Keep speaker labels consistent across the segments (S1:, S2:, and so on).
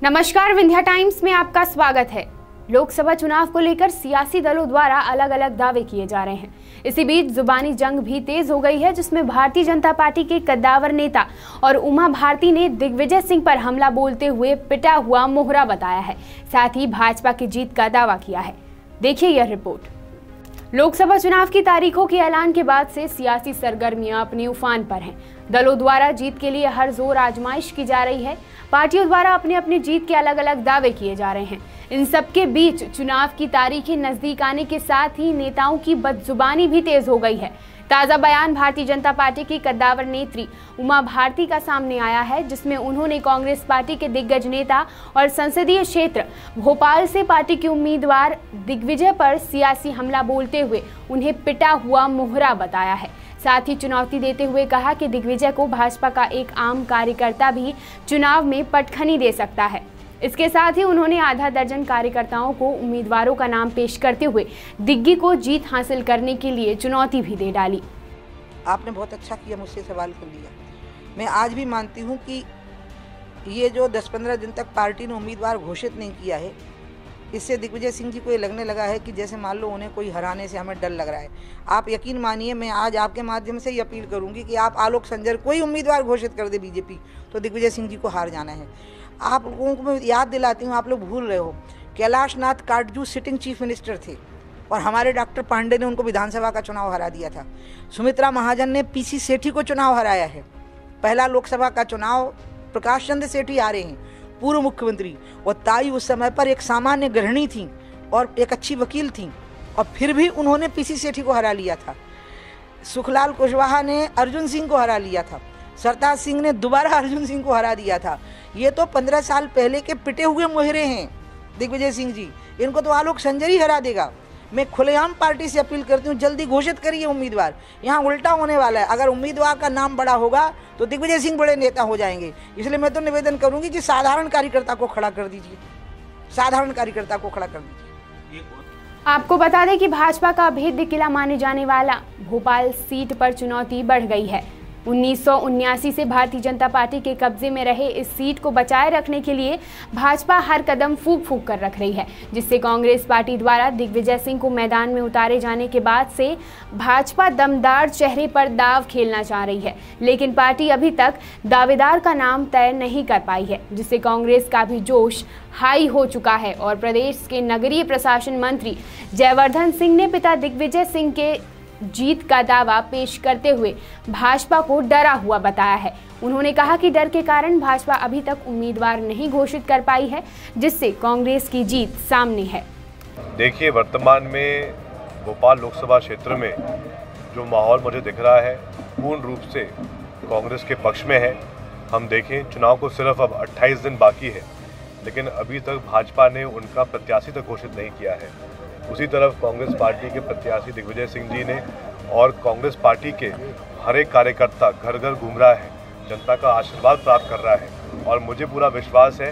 S1: नमस्कार, विंध्या टाइम्स में आपका स्वागत है। लोकसभा चुनाव को लेकर सियासी दलों द्वारा अलग अलग दावे किए जा रहे हैं। इसी बीच जुबानी जंग भी तेज हो गई है, जिसमें भारतीय जनता पार्टी के कद्दावर नेता और उमा भारती ने दिग्विजय सिंह पर हमला बोलते हुए पिटा हुआ मोहरा बताया है। साथ ही भाजपा की जीत का दावा किया है। देखिए यह रिपोर्ट। लोकसभा चुनाव की तारीखों के ऐलान के बाद से सियासी सरगर्मियां अपने उफान पर हैं। दलों द्वारा जीत के लिए हर जोर आजमाइश की जा रही है। पार्टियों द्वारा अपनी जीत के अलग अलग दावे किए जा रहे हैं। इन सबके बीच चुनाव की तारीखें नजदीक आने के साथ ही नेताओं की बदजुबानी भी तेज हो गई है। ताजा बयान भारतीय जनता पार्टी की कद्दावर नेत्री उमा भारती का सामने आया है, जिसमें उन्होंने कांग्रेस पार्टी के दिग्गज नेता और संसदीय क्षेत्र भोपाल से पार्टी के उम्मीदवार दिग्विजय पर सियासी हमला बोलते हुए उन्हें पिटा हुआ मोहरा बताया है। साथ ही चुनौती देते हुए कहा कि दिग्विजय को भाजपा का एक आम कार्यकर्ता भी चुनाव में पटखनी दे सकता है। इसके साथ ही उन्होंने आधा दर्जन कार्यकर्ताओं को उम्मीदवारों का नाम पेश करते हुए दिग्गी को जीत हासिल करने के लिए चुनौती भी दे डाली।
S2: आपने बहुत अच्छा किया, मुझसे सवाल कर लिया। मैं आज भी मानती हूं कि ये जो 10-15 दिन तक पार्टी ने उम्मीदवार घोषित नहीं किया है, इससे दिग्विजय सिंह जी को ये लगने लगा है कि जैसे मान लो उन्हें कोई हराने से हमें डर लग रहा है। आप यकीन मानिए, मैं आज आपके माध्यम से ये अपील करूंगी कि आप आलोक संजर कोई उम्मीदवार घोषित कर दे बीजेपी, तो दिग्विजय सिंह जी को हार जाना है। आप लोगों को मैं याद दिलाती हूँ, आप लोग भूल रहे हो, Kailash Nath Katju sitting chief minister थे और हमारे डॉक्टर पांडे ने उनको विधानसभा का चुनाव हरा दिया था। सुमित्रा महाजन ने पीसी सेठी को चुनाव हराया है। पहला लोकसभा का चुनाव प्रकाश चंद्र सेठी हारे हैं, पूर्व मुख्यमंत्री, और ताई उस समय पर एक सामान्य गृहिणी थी और एक अच्छी वकील थी, और फिर भी उन्होंने पीसी सेठी को हरा लिया था। सुखलाल कुशवाहा ने अर्जुन सिंह को हरा लिया था। सरताज सिंह ने दोबारा अर्जुन सिंह को हरा दिया था। ये तो 15 साल पहले के पिटे हुए मोहरे हैं दिग्विजय सिंह जी, इनको तो आलोक संजर ही हरा देगा। मैं खुलेआम पार्टी से अपील करती हूँ, जल्दी घोषित करिए उम्मीदवार। यहाँ उल्टा होने वाला है, अगर उम्मीदवार का नाम बड़ा होगा तो दिग्विजय सिंह बड़े नेता हो जाएंगे। इसलिए मैं तो निवेदन करूंगी कि साधारण कार्यकर्ता को खड़ा कर दीजिए, साधारण कार्यकर्ता को खड़ा कर दीजिए।
S1: आपको बता दें कि भाजपा का अभेद्य किला माने जाने वाला भोपाल सीट पर चुनौती बढ़ गई है। 1979 से भारतीय जनता पार्टी के कब्जे में रहे इस सीट को बचाए रखने के लिए भाजपा हर कदम फूंक फूंक कर रख रही है, जिससे कांग्रेस पार्टी द्वारा दिग्विजय सिंह को मैदान में उतारे जाने के बाद से भाजपा दमदार चेहरे पर दाव खेलना चाह रही है। लेकिन पार्टी अभी तक दावेदार का नाम तय नहीं कर पाई है, जिससे कांग्रेस का भी जोश हाई हो चुका है और प्रदेश के नगरीय प्रशासन मंत्री जयवर्धन सिंह ने पिता दिग्विजय सिंह के जीत का दावा पेश करते हुए भाजपा को डरा हुआ बताया है। उन्होंने कहा कि डर के कारण भाजपा अभी तक उम्मीदवार नहीं घोषित कर पाई है, जिससे कांग्रेस की जीत सामने है।
S3: देखिए, वर्तमान में भोपाल लोकसभा क्षेत्र में जो माहौल मुझे दिख रहा है पूर्ण रूप से कांग्रेस के पक्ष में है। हम देखें, चुनाव को सिर्फ अब 28 दिन बाकी है, लेकिन अभी तक भाजपा ने उनका प्रत्याशी तक घोषित नहीं किया है। उसी तरफ कांग्रेस पार्टी के प्रत्याशी दिग्विजय सिंह जी ने और कांग्रेस पार्टी के हर एक कार्यकर्ता घर घर घूम रहा है, जनता का आशीर्वाद प्राप्त कर रहा है। और मुझे पूरा विश्वास है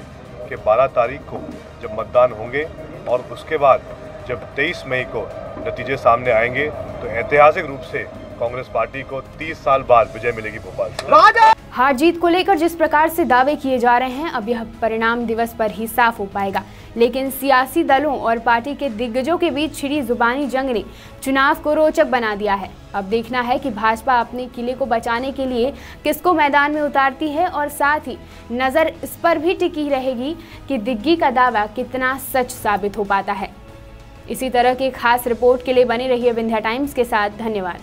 S3: कि 12 तारीख को जब मतदान होंगे और उसके बाद जब 23 मई को नतीजे सामने आएंगे तो ऐतिहासिक रूप से कांग्रेस पार्टी को 30 साल बाद विजय मिलेगी भोपाल से।
S1: हार जीत को लेकर जिस प्रकार से दावे किए जा रहे हैं, अब यह परिणाम दिवस पर ही साफ हो पाएगा। लेकिन सियासी दलों और पार्टी के दिग्गजों के बीच छिड़ी जुबानी जंग ने चुनाव को रोचक बना दिया है। अब देखना है कि भाजपा अपने किले को बचाने के लिए किसको मैदान में उतारती है, और साथ ही नजर इस पर भी टिकी रहेगी कि दिग्गी का दावा कितना सच साबित हो पाता है। इसी तरह की खास रिपोर्ट के लिए बने रहिए विंध्या टाइम्स के साथ। धन्यवाद।